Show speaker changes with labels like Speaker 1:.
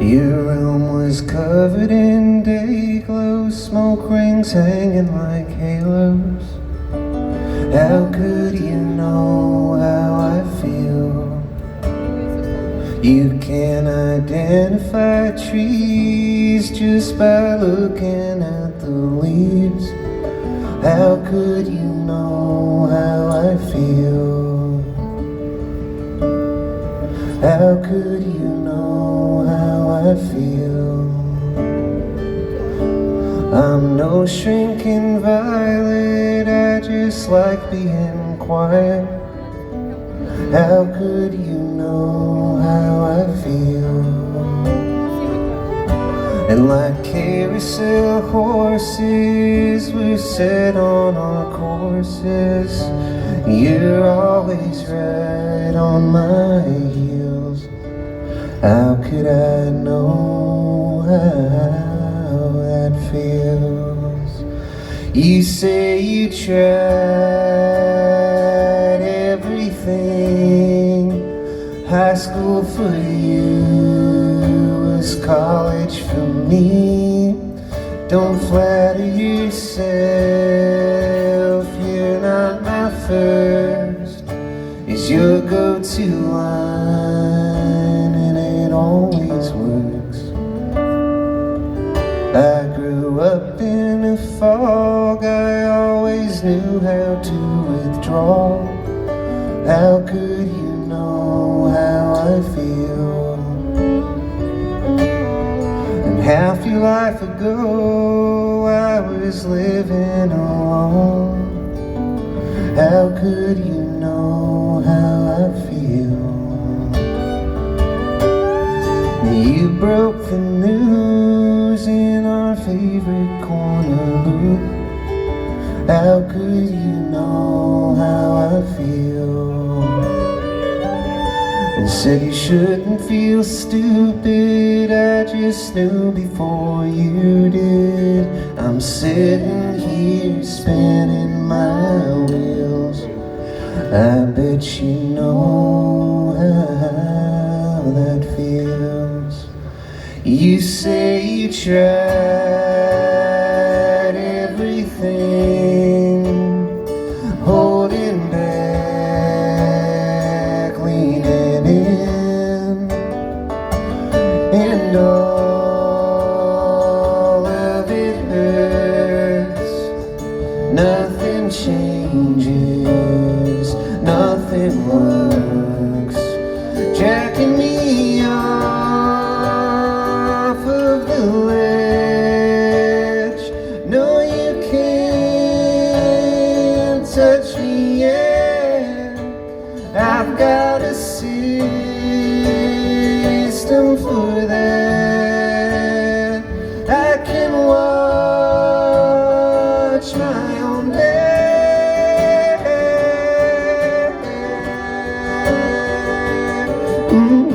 Speaker 1: Your room was covered in day glow, smoke rings hanging like halos. How could you know how I feel? You can identify trees just by looking at the leaves. How could you know how I feel? How could you know how I feel? I'm no shrinking violet, I just like being quiet. How could you know how I feel? And like carousel horses, we're set on our courses. You're always right on my heels. How could I know how that feels? You say you tried everything. High school for you was college for me. Don't flatter yourself, you're not my first. It's your go-to line and it always works. I grew up in a fog, I always knew how to withdraw. How could you know how I feel? And half your life ago I was living alone. How could you know how I feel? You broke the news in our favorite corner booth. How could you know how I feel? And said you shouldn't feel stupid, I just knew before you did. I'm sitting here spinning my wheels. I bet you know how that feels. You say you tried everything, holding back, leaning in, and all of it hurts. Nothing changes, nothing works. Jacking me off of the ledge. No, you can't touch me yet. I've got a system for that. I can watch my own death. Mm-hmm.